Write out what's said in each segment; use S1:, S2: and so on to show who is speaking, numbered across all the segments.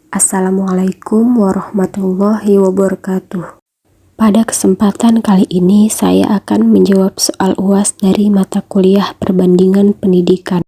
S1: Assalamualaikum warahmatullahi wabarakatuh. Pada kesempatan kali ini saya akan menjawab soal UAS dari mata kuliah Perbandingan Pendidikan.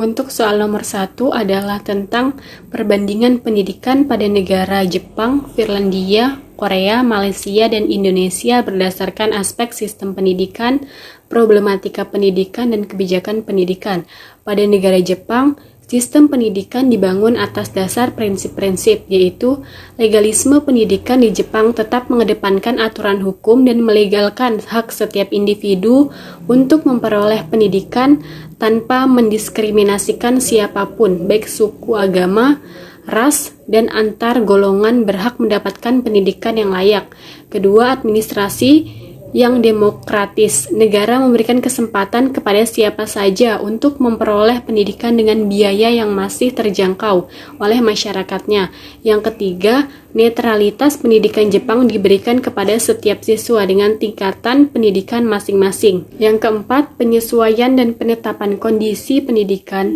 S1: Untuk soal nomor 1 adalah tentang perbandingan pendidikan pada negara Jepang, Finlandia, Korea, Malaysia, dan Indonesia berdasarkan aspek sistem pendidikan, problematika pendidikan, dan kebijakan pendidikan. Pada negara Jepang, sistem pendidikan dibangun atas dasar prinsip-prinsip, yaitu legalisme pendidikan di Jepang tetap mengedepankan aturan hukum dan melegalkan hak setiap individu untuk memperoleh pendidikan tanpa mendiskriminasikan siapapun, baik suku, agama, ras, dan antar golongan berhak mendapatkan pendidikan yang layak. Kedua, administrasi yang demokratis. Negara memberikan kesempatan kepada siapa saja untuk memperoleh pendidikan dengan biaya yang masih terjangkau oleh masyarakatnya. Yang ketiga, netralitas pendidikan Jepang diberikan kepada setiap siswa dengan tingkatan pendidikan masing-masing. Yang keempat, penyesuaian dan penetapan kondisi pendidikan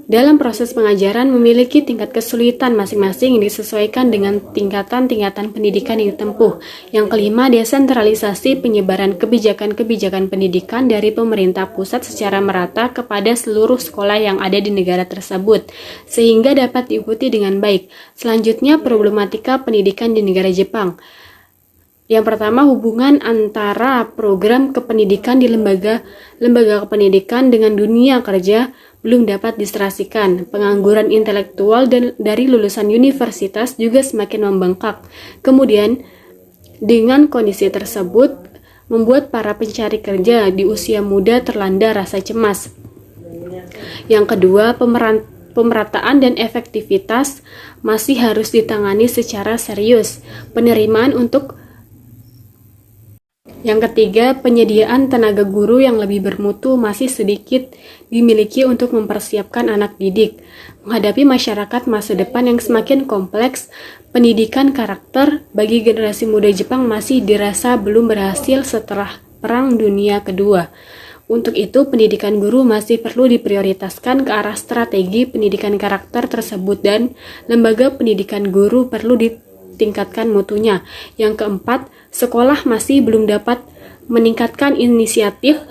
S1: dalam proses pengajaran memiliki tingkat kesulitan masing-masing yang disesuaikan dengan tingkatan-tingkatan pendidikan yang ditempuh. Yang kelima, desentralisasi penyebaran kebijakan-kebijakan pendidikan dari pemerintah pusat secara merata kepada seluruh sekolah yang ada di negara tersebut, sehingga dapat diikuti dengan baik. Selanjutnya, problematika pendidikan di negara Jepang. Yang pertama, hubungan antara program kependidikan di lembaga kependidikan dengan dunia kerja belum dapat diserasikan. Pengangguran intelektual dari lulusan universitas juga semakin membengkak. Kemudian, dengan kondisi tersebut, membuat para pencari kerja di usia muda terlanda rasa cemas. Yang kedua, pemerataan dan efektivitas masih harus ditangani secara serius. Yang ketiga, penyediaan tenaga guru yang lebih bermutu masih sedikit dimiliki untuk mempersiapkan anak didik. Menghadapi masyarakat masa depan yang semakin kompleks, pendidikan karakter bagi generasi muda Jepang masih dirasa belum berhasil setelah Perang Dunia Kedua. Untuk itu, pendidikan guru masih perlu diprioritaskan ke arah strategi pendidikan karakter tersebut dan lembaga pendidikan guru perlu tingkatkan mutunya. Yang keempat, sekolah masih belum dapat meningkatkan inisiatif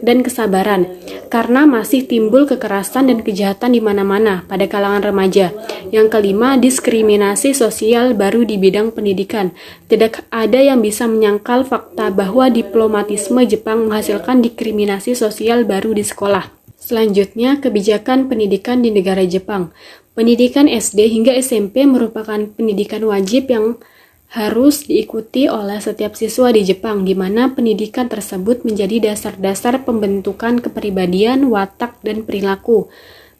S1: dan kesabaran karena masih timbul kekerasan dan kejahatan di mana-mana pada kalangan remaja. Yang kelima, diskriminasi sosial baru di bidang pendidikan. Tidak ada yang bisa menyangkal fakta bahwa diplomatisme Jepang menghasilkan diskriminasi sosial baru di sekolah. Selanjutnya, kebijakan pendidikan di negara Jepang. Pendidikan SD hingga SMP merupakan pendidikan wajib yang harus diikuti oleh setiap siswa di Jepang, di mana pendidikan tersebut menjadi dasar-dasar pembentukan kepribadian, watak, dan perilaku.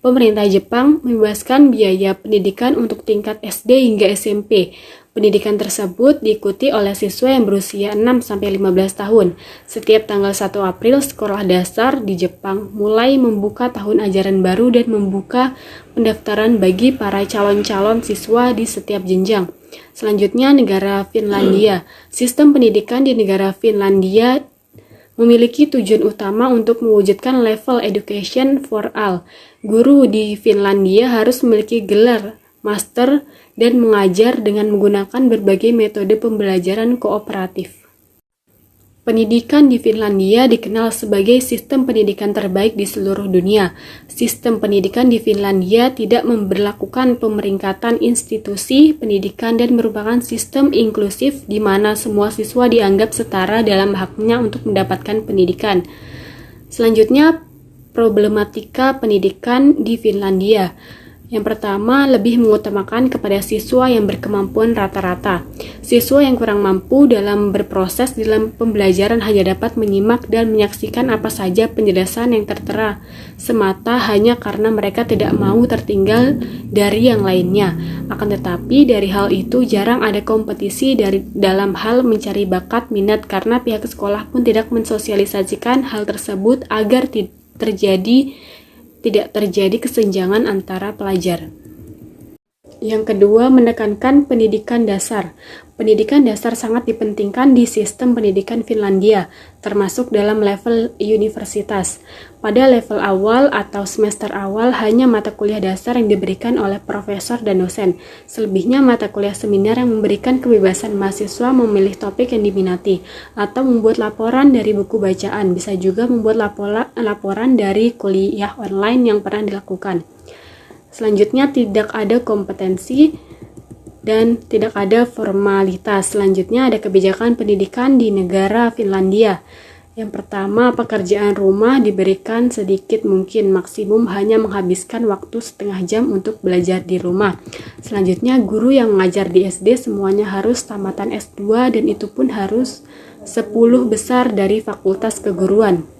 S1: Pemerintah Jepang membebaskan biaya pendidikan untuk tingkat SD hingga SMP. Pendidikan tersebut diikuti oleh siswa yang berusia 6-15 tahun. Setiap tanggal 1 April, sekolah dasar di Jepang mulai membuka tahun ajaran baru dan membuka pendaftaran bagi para calon-calon siswa di setiap jenjang. Selanjutnya, negara Finlandia. Sistem pendidikan di negara Finlandia memiliki tujuan utama untuk mewujudkan level education for all. Guru di Finlandia harus memiliki gelar master dan mengajar dengan menggunakan berbagai metode pembelajaran kooperatif. Pendidikan di Finlandia dikenal sebagai sistem pendidikan terbaik di seluruh dunia. Sistem pendidikan di Finlandia tidak memberlakukan pemeringkatan institusi pendidikan dan merupakan sistem inklusif di mana semua siswa dianggap setara dalam haknya untuk mendapatkan pendidikan. Selanjutnya, problematika pendidikan di Finlandia. Yang pertama, lebih mengutamakan kepada siswa yang berkemampuan rata-rata. Siswa yang kurang mampu dalam berproses dalam pembelajaran hanya dapat menyimak dan menyaksikan apa saja penjelasan yang tertera semata hanya karena mereka tidak mau tertinggal dari yang lainnya. Akan tetapi, dari hal itu jarang ada kompetisi dalam hal mencari bakat minat karena pihak sekolah pun tidak mensosialisasikan hal tersebut agar tidak terjadi kesenjangan antara pelajar. Yang kedua, menekankan pendidikan dasar. Pendidikan dasar sangat dipentingkan di sistem pendidikan Finlandia, termasuk dalam level universitas. Pada level awal atau semester awal, hanya mata kuliah dasar yang diberikan oleh profesor dan dosen. Selebihnya mata kuliah seminar yang memberikan kebebasan mahasiswa memilih topik yang diminati, atau membuat laporan dari buku bacaan. Bisa juga membuat laporan dari kuliah online yang pernah dilakukan. Selanjutnya, tidak ada kompetensi dan tidak ada formalitas. Selanjutnya, ada kebijakan pendidikan di negara Finlandia. Yang pertama, pekerjaan rumah diberikan sedikit mungkin, maksimum hanya menghabiskan waktu setengah jam untuk belajar di rumah. Selanjutnya, guru yang mengajar di SD semuanya harus tamatan S2 dan itu pun harus 10 besar dari fakultas keguruan.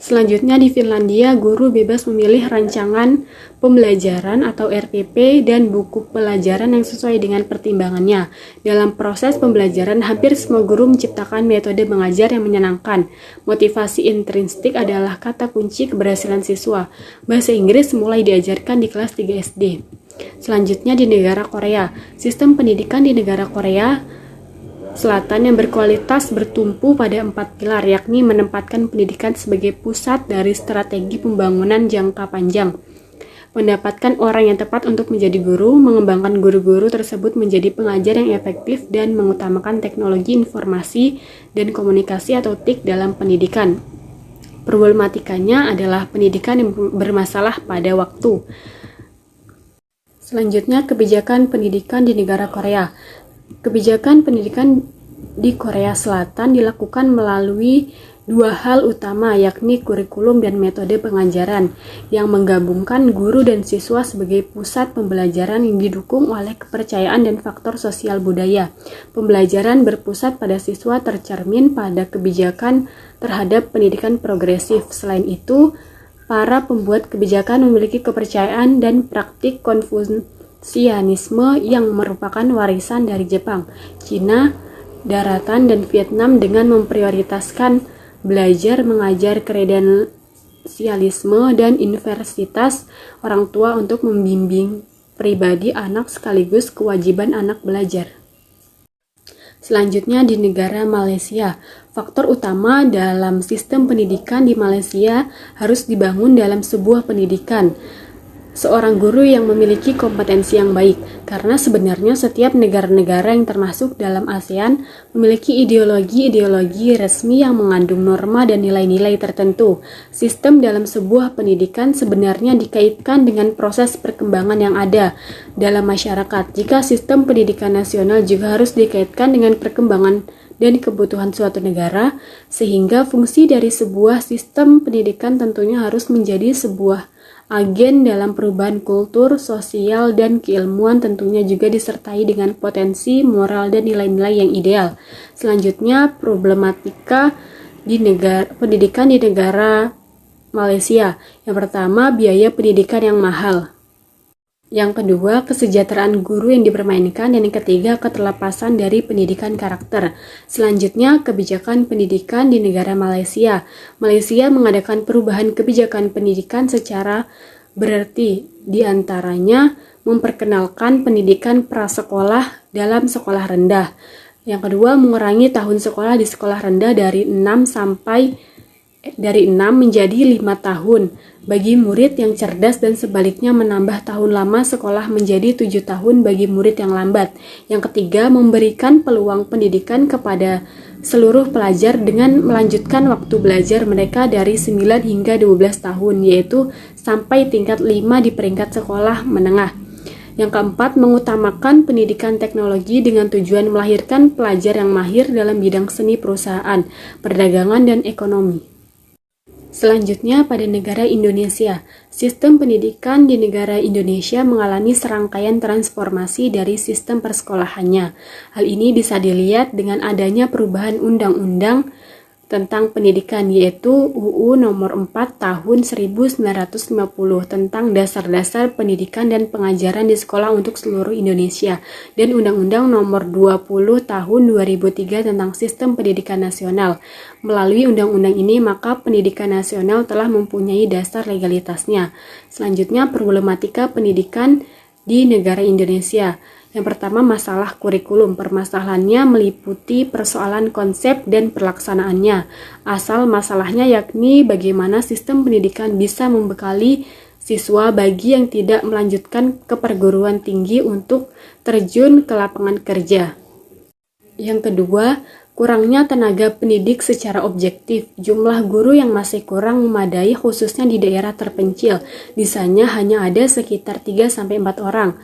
S1: Selanjutnya di Finlandia, guru bebas memilih rancangan pembelajaran atau RPP dan buku pelajaran yang sesuai dengan pertimbangannya. Dalam proses pembelajaran, hampir semua guru menciptakan metode mengajar yang menyenangkan. Motivasi intrinsik adalah kata kunci keberhasilan siswa. Bahasa Inggris mulai diajarkan di kelas 3 SD. Selanjutnya di negara Korea. Sistem pendidikan di negara Korea Selatan yang berkualitas bertumpu pada 4 pilar, yakni menempatkan pendidikan sebagai pusat dari strategi pembangunan jangka panjang, mendapatkan orang yang tepat untuk menjadi guru, mengembangkan guru-guru tersebut menjadi pengajar yang efektif, dan mengutamakan teknologi informasi dan komunikasi atau TIK dalam pendidikan. Problematikanya adalah pendidikan yang bermasalah pada waktu. Selanjutnya, kebijakan pendidikan di negara Korea. Kebijakan pendidikan di Korea Selatan dilakukan melalui 2 hal utama, yakni kurikulum dan metode pengajaran, yang menggabungkan guru dan siswa sebagai pusat pembelajaran yang didukung oleh kepercayaan dan faktor sosial budaya. Pembelajaran berpusat pada siswa tercermin pada kebijakan terhadap pendidikan progresif. Selain itu, para pembuat kebijakan memiliki kepercayaan dan praktik Konfusianisme yang merupakan warisan dari Jepang, Cina, daratan, dan Vietnam dengan memprioritaskan belajar mengajar kredensialisme dan universitas orang tua untuk membimbing pribadi anak sekaligus kewajiban anak belajar. Selanjutnya di negara Malaysia, faktor utama dalam sistem pendidikan di Malaysia harus dibangun dalam sebuah pendidikan. Seorang guru yang memiliki kompetensi yang baik, karena sebenarnya setiap negara-negara yang termasuk dalam ASEAN memiliki ideologi-ideologi resmi yang mengandung norma dan nilai-nilai tertentu. Sistem dalam sebuah pendidikan sebenarnya dikaitkan dengan proses perkembangan yang ada dalam masyarakat. Jika sistem pendidikan nasional juga harus dikaitkan dengan perkembangan dan kebutuhan suatu negara, sehingga fungsi dari sebuah sistem pendidikan tentunya harus menjadi sebuah agen dalam perubahan kultur, sosial, dan keilmuan, tentunya juga disertai dengan potensi, moral, dan nilai-nilai yang ideal. Selanjutnya, problematika di pendidikan di negara Malaysia. Yang pertama, biaya pendidikan yang mahal. Yang kedua, kesejahteraan guru yang dipermainkan, dan yang ketiga, keterlepasan dari pendidikan karakter. Selanjutnya, kebijakan pendidikan di negara Malaysia. Malaysia mengadakan perubahan kebijakan pendidikan secara berarti, diantaranya memperkenalkan pendidikan prasekolah dalam sekolah rendah. Yang kedua, mengurangi tahun sekolah di sekolah rendah dari 6 menjadi 5 tahun bagi murid yang cerdas, dan sebaliknya menambah tahun lama sekolah menjadi 7 tahun bagi murid yang lambat. Yang ketiga, memberikan peluang pendidikan kepada seluruh pelajar dengan melanjutkan waktu belajar mereka dari 9 hingga 12 tahun, yaitu sampai tingkat 5 di peringkat sekolah menengah. Yang keempat, mengutamakan pendidikan teknologi dengan tujuan melahirkan pelajar yang mahir dalam bidang seni perusahaan, perdagangan, dan ekonomi. Selanjutnya, pada negara Indonesia, sistem pendidikan di negara Indonesia mengalami serangkaian transformasi dari sistem persekolahannya. Hal ini bisa dilihat dengan adanya perubahan undang-undang tentang pendidikan, yaitu UU Nomor 4 Tahun 1950 tentang dasar-dasar pendidikan dan pengajaran di sekolah untuk seluruh Indonesia, dan Undang-Undang Nomor 20 Tahun 2003 tentang Sistem Pendidikan Nasional. Melalui undang-undang ini, maka pendidikan nasional telah mempunyai dasar legalitasnya. Selanjutnya, problematika pendidikan di negara Indonesia. Yang pertama, masalah kurikulum. Permasalahannya meliputi persoalan konsep dan pelaksanaannya. Asal masalahnya yakni bagaimana sistem pendidikan bisa membekali siswa bagi yang tidak melanjutkan ke perguruan tinggi untuk terjun ke lapangan kerja. Yang kedua, kurangnya tenaga pendidik secara objektif. Jumlah guru yang masih kurang memadai khususnya di daerah terpencil. Di sana hanya ada sekitar 3-4 orang.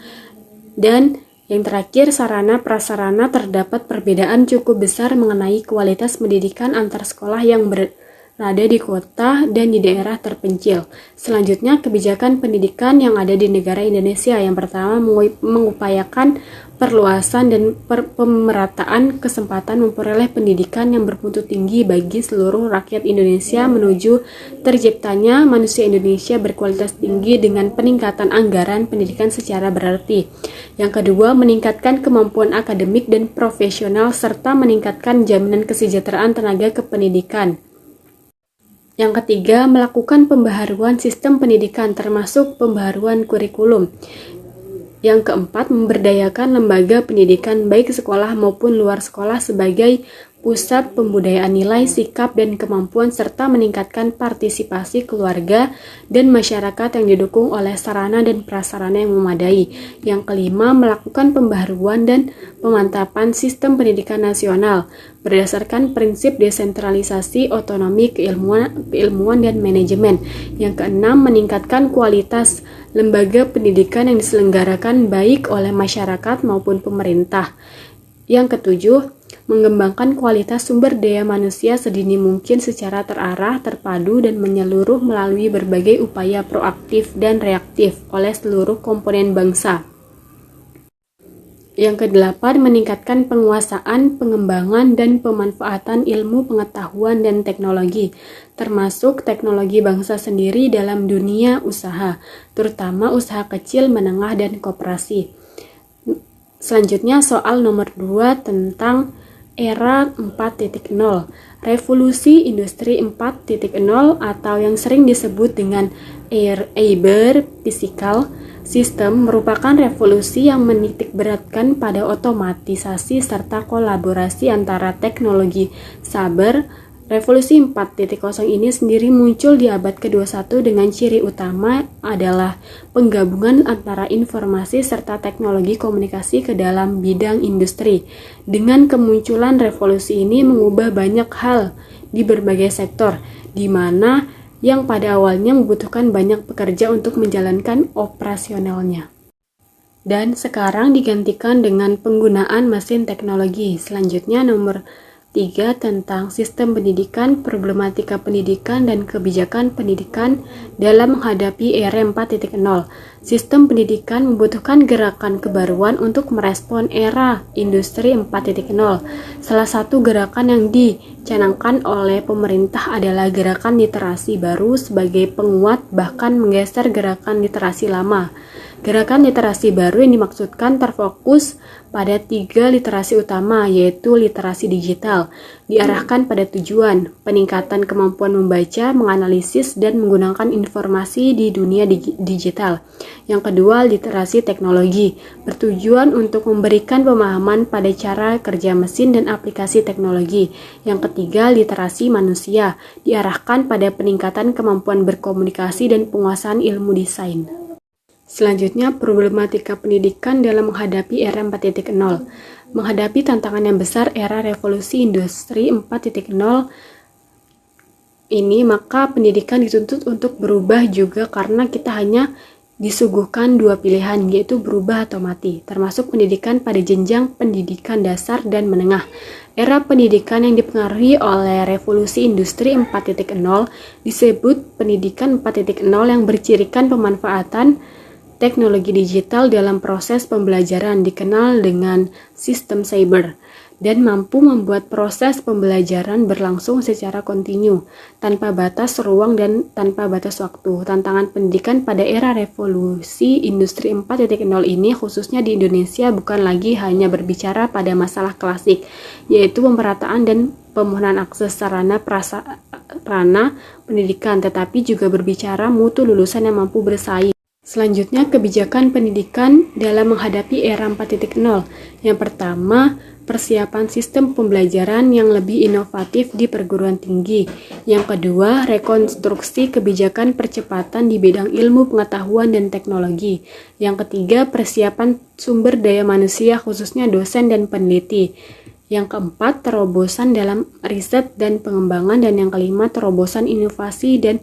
S1: Dan yang terakhir, sarana prasarana terdapat perbedaan cukup besar mengenai kualitas pendidikan antar sekolah yang berada di kota dan di daerah terpencil. Selanjutnya, kebijakan pendidikan yang ada di negara Indonesia. Yang pertama, mengupayakan perluasan dan pemerataan kesempatan memperoleh pendidikan yang bermutu tinggi bagi seluruh rakyat Indonesia menuju terciptanya manusia Indonesia berkualitas tinggi dengan peningkatan anggaran pendidikan secara berarti. Yang kedua, meningkatkan kemampuan akademik dan profesional serta meningkatkan jaminan kesejahteraan tenaga kependidikan. Yang ketiga, melakukan pembaharuan sistem pendidikan termasuk pembaharuan kurikulum. Yang keempat, memberdayakan lembaga pendidikan baik sekolah maupun luar sekolah sebagai pusat pembudayaan nilai, sikap, dan kemampuan serta meningkatkan partisipasi keluarga dan masyarakat yang didukung oleh sarana dan prasarana yang memadai. Yang kelima, melakukan pembaharuan dan pemantapan sistem pendidikan nasional berdasarkan prinsip desentralisasi, otonomi, keilmuan, dan manajemen. Yang keenam, meningkatkan kualitas lembaga pendidikan yang diselenggarakan baik oleh masyarakat maupun pemerintah. Yang ketujuh, mengembangkan kualitas sumber daya manusia sedini mungkin secara terarah, terpadu, dan menyeluruh melalui berbagai upaya proaktif dan reaktif oleh seluruh komponen bangsa. Yang kedelapan, meningkatkan penguasaan, pengembangan, dan pemanfaatan ilmu pengetahuan dan teknologi, termasuk teknologi bangsa sendiri dalam dunia usaha, terutama usaha kecil, menengah, dan koperasi. Selanjutnya soal nomor 2 tentang era 4.0, revolusi industri 4.0 atau yang sering disebut dengan Cyber Physical System merupakan revolusi yang menitikberatkan pada otomatisasi serta kolaborasi antara teknologi cyber. Revolusi 4.0 ini sendiri muncul di abad ke-21 dengan ciri utama adalah penggabungan antara informasi serta teknologi komunikasi ke dalam bidang industri. Dengan kemunculan revolusi ini mengubah banyak hal di berbagai sektor, di mana yang pada awalnya membutuhkan banyak pekerja untuk menjalankan operasionalnya. Dan sekarang digantikan dengan penggunaan mesin teknologi. Selanjutnya nomor 3 tentang sistem pendidikan, problematika pendidikan, dan kebijakan pendidikan dalam menghadapi era 4.0. Sistem pendidikan membutuhkan gerakan kebaruan untuk merespon era industri 4.0. Salah satu gerakan yang dicanangkan oleh pemerintah adalah gerakan literasi baru sebagai penguat bahkan menggeser gerakan literasi lama. Gerakan literasi baru yang dimaksudkan terfokus pada 3 literasi utama, yaitu literasi digital, diarahkan pada tujuan peningkatan kemampuan membaca, menganalisis, dan menggunakan informasi di dunia digital. Yang kedua, literasi teknologi, bertujuan untuk memberikan pemahaman pada cara kerja mesin dan aplikasi teknologi. Yang ketiga, literasi manusia, diarahkan pada peningkatan kemampuan berkomunikasi dan penguasaan ilmu desain. Selanjutnya, problematika pendidikan dalam menghadapi era 4.0. Menghadapi tantangan yang besar era revolusi industri 4.0 ini, maka pendidikan dituntut untuk berubah juga karena kita hanya disuguhkan 2 pilihan, yaitu berubah atau mati, termasuk pendidikan pada jenjang pendidikan dasar dan menengah. Era pendidikan yang dipengaruhi oleh revolusi industri 4.0 disebut pendidikan 4.0 yang bercirikan pemanfaatan teknologi digital dalam proses pembelajaran, dikenal dengan sistem cyber, dan mampu membuat proses pembelajaran berlangsung secara kontinu, tanpa batas ruang dan tanpa batas waktu. Tantangan pendidikan pada era revolusi industri 4.0 ini, khususnya di Indonesia, bukan lagi hanya berbicara pada masalah klasik, yaitu pemerataan dan pemenuhan akses sarana prasarana pendidikan, tetapi juga berbicara mutu lulusan yang mampu bersaing. Selanjutnya, kebijakan pendidikan dalam menghadapi era 4.0. Yang pertama, persiapan sistem pembelajaran yang lebih inovatif di perguruan tinggi. Yang kedua, rekonstruksi kebijakan percepatan di bidang ilmu pengetahuan dan teknologi. Yang ketiga, persiapan sumber daya manusia khususnya dosen dan peneliti. Yang keempat, terobosan dalam riset dan pengembangan. Dan yang kelima, terobosan inovasi dan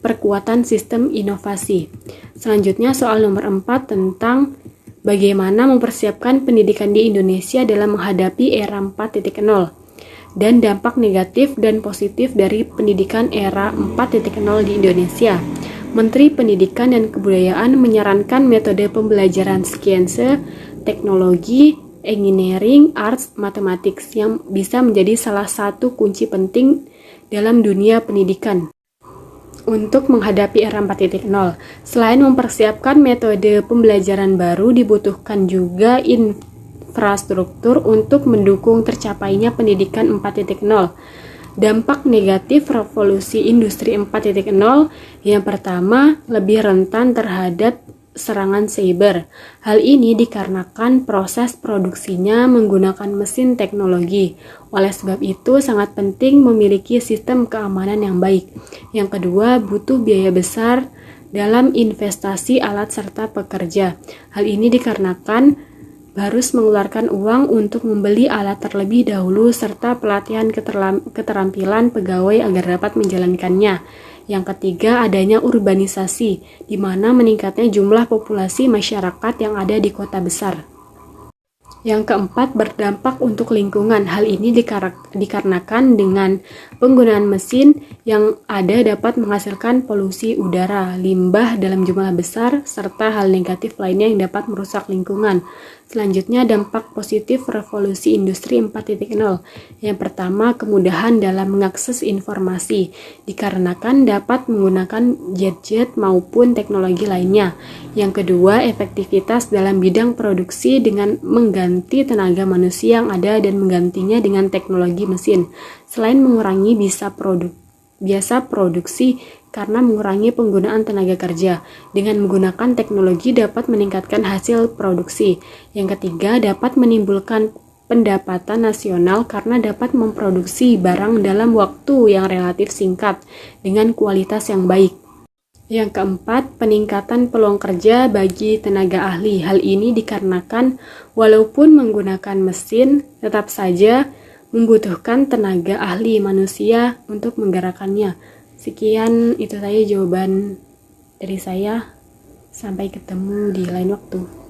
S1: perkuatan sistem inovasi. Selanjutnya soal nomor 4 tentang bagaimana mempersiapkan pendidikan di Indonesia dalam menghadapi era 4.0 dan dampak negatif dan positif dari pendidikan era 4.0 di Indonesia. Menteri Pendidikan dan Kebudayaan menyarankan metode pembelajaran sains, teknologi, engineering, arts, mathematics yang bisa menjadi salah satu kunci penting dalam dunia pendidikan. Untuk menghadapi era 4.0, selain mempersiapkan metode pembelajaran baru, dibutuhkan juga infrastruktur untuk mendukung tercapainya pendidikan 4.0. Dampak negatif revolusi industri 4.0, yang pertama, lebih rentan terhadap serangan cyber. Hal ini dikarenakan proses produksinya menggunakan mesin teknologi. Oleh sebab itu, sangat penting memiliki sistem keamanan yang baik. Yang kedua, butuh biaya besar dalam investasi alat serta pekerja. Hal ini dikarenakan harus mengeluarkan uang untuk membeli alat terlebih dahulu serta pelatihan keterampilan pegawai agar dapat menjalankannya. Yang ketiga, adanya urbanisasi, di mana meningkatnya jumlah populasi masyarakat yang ada di kota besar. Yang keempat, berdampak untuk lingkungan. Hal ini dikarenakan dengan penggunaan mesin yang ada dapat menghasilkan polusi udara, limbah dalam jumlah besar, serta hal negatif lainnya yang dapat merusak lingkungan. Selanjutnya, dampak positif revolusi industri 4.0. Yang pertama, kemudahan dalam mengakses informasi, dikarenakan dapat menggunakan gadget maupun teknologi lainnya. Yang kedua, efektivitas dalam bidang produksi dengan mengganti tenaga manusia yang ada dan menggantinya dengan teknologi mesin. Selain mengurangi biasa produksi karena mengurangi penggunaan tenaga kerja. Dengan menggunakan teknologi dapat meningkatkan hasil produksi. Yang ketiga, dapat menimbulkan pendapatan nasional karena dapat memproduksi barang dalam waktu yang relatif singkat dengan kualitas yang baik. Yang keempat, peningkatan peluang kerja bagi tenaga ahli. Hal ini dikarenakan walaupun menggunakan mesin, tetap saja membutuhkan tenaga ahli manusia untuk menggerakkannya. Sekian, itu saja jawaban dari saya. Sampai ketemu di lain waktu.